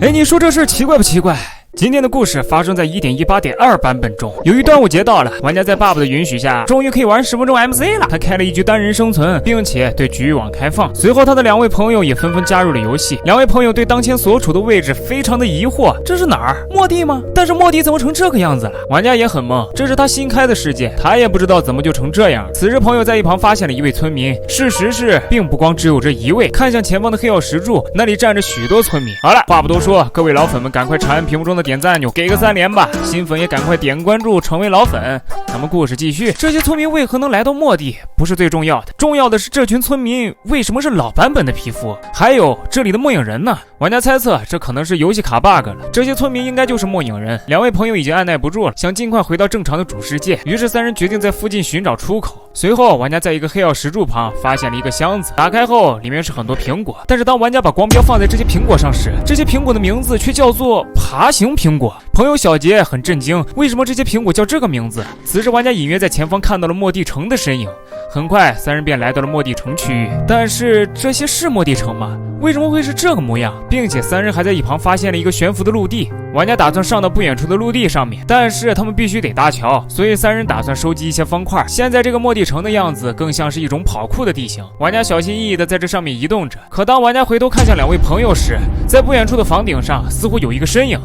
哎，你说这事奇怪不奇怪？今天的故事发生在 1.18.2 版本中。由于端午节到了，玩家在爸爸的允许下，终于可以玩10分钟 MC 了。他开了一局单人生存，并且对局域网开放。随后，他的2位朋友也纷纷加入了游戏。2位朋友对当前所处的位置非常的疑惑，这是哪儿？末地吗？但是末地怎么成这个样子了？玩家也很懵，这是他新开的世界，他也不知道怎么就成这样。此时，朋友在一旁发现了一位村民。事实是，并不光只有这一位。看向前方的黑曜石柱，那里站着许多村民。好了，话不多说，各位老粉们，赶快长按屏幕中的点赞按钮，给个3连吧！新粉也赶快点关注，成为老粉。咱们故事继续。这些村民为何能来到末地，不是最重要的，重要的是这群村民为什么是老版本的皮肤，还有这里的末影人呢？玩家猜测，这可能是游戏卡 bug 了。这些村民应该就是末影人。2位朋友已经按耐不住了，想尽快回到正常的主世界，于是3人决定在附近寻找出口。随后，玩家在一个黑曜石柱旁发现了一个箱子，打开后里面是很多苹果，但是当玩家把光标放在这些苹果上时，这些苹果的名字却叫做爬行苹果。朋友小杰很震惊，为什么这些苹果叫这个名字？此时玩家隐约在前方看到了末地城的身影。很快3人便来到了末地城区域，但是这些是末地城吗？为什么会是这个模样？并且3人还在一旁发现了一个悬浮的陆地。玩家打算上到不远处的陆地上面，但是他们必须得搭桥，所以3人打算收集一些方块。现在这个末地城的样子更像是一种跑酷的地形，玩家小心翼翼地在这上面移动着。可当玩家回头看向2位朋友时，在不远处的房顶上似乎有一个身影，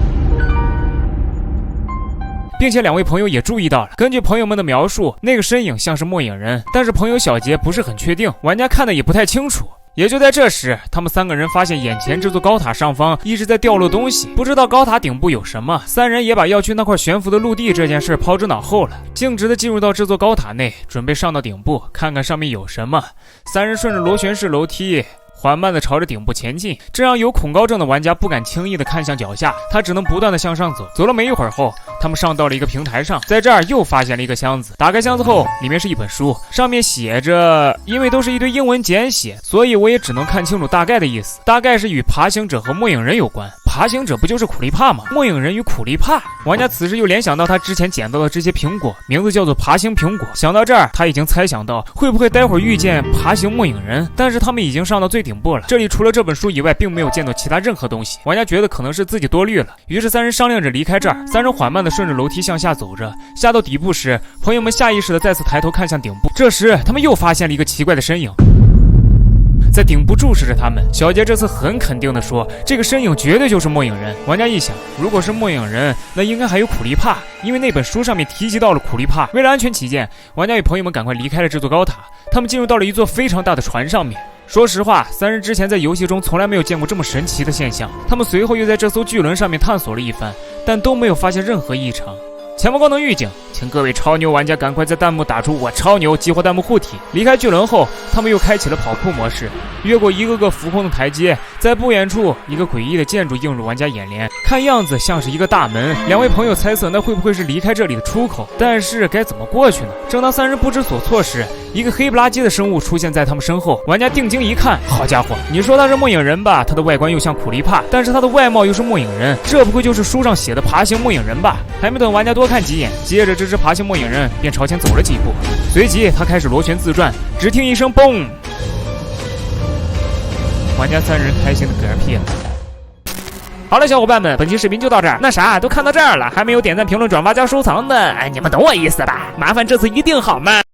并且2位朋友也注意到了。根据朋友们的描述，那个身影像是末影人，但是朋友小杰不是很确定，玩家看的也不太清楚。也就在这时，他们3个人发现眼前这座高塔上方一直在掉落东西，不知道高塔顶部有什么。3人也把要去那块悬浮的陆地这件事抛之脑后了，径直的进入到这座高塔内，准备上到顶部看看上面有什么。3人顺着螺旋式楼梯缓慢地朝着顶部前进，这让有恐高症的玩家不敢轻易地看向脚下，他只能不断地向上走。走了没一会儿后，他们上到了一个平台上，在这儿又发现了一个箱子。打开箱子后，里面是一本书，上面写着，因为都是一堆英文简写，所以我也只能看清楚大概的意思，大概是与爬行者和末影人有关。爬行者不就是苦力怕吗？末影人与苦力怕。玩家此时又联想到他之前捡到的这些苹果，名字叫做爬行苹果。想到这儿，他已经猜想到会不会待会儿遇见爬行末影人，但是他们已经上到最顶部了，这里除了这本书以外并没有见到其他任何东西。玩家觉得可能是自己多虑了，于是3人商量着离开这儿。3人缓慢地顺着楼梯向下走着，下到底部时，朋友们下意识地再次抬头看向顶部。这时他们又发现了一个奇怪的身影，在顶部注视着他们。小杰这次很肯定地说，这个身影绝对就是末影人。玩家一想，如果是末影人，那应该还有苦力怕，因为那本书上面提及到了苦力怕。为了安全起见，玩家与朋友们赶快离开了这座高塔，他们进入到了一座非常大的船上面。说实话，3人之前在游戏中从来没有见过这么神奇的现象。他们随后又在这艘巨轮上面探索了一番，但都没有发现任何异常。前方高能预警，请各位超牛玩家赶快在弹幕打出我超牛，激活弹幕护体。离开巨轮后，他们又开启了跑酷模式，越过一个个浮空的台阶，在不远处一个诡异的建筑映入玩家眼帘，看样子像是一个大门。2位朋友猜测那会不会是离开这里的出口，但是该怎么过去呢？正当3人不知所措时，一个黑不拉几的生物出现在他们身后。玩家定睛一看，好家伙，你说他是末影人吧，他的外观又像苦力怕，但是他的外貌又是末影人，这不会就是书上写的爬行末影人吧？还没等玩家多看几眼，接着这只爬行末影人便朝前走了几步，随即他开始螺旋自转，只听一声嘣，玩家3人开心的嗝屁了。好了，小伙伴们，本期视频就到这儿。那啥，都看到这儿了，还没有点赞、评论、转发加收藏的，你们懂我意思吧？麻烦这次一定好吗？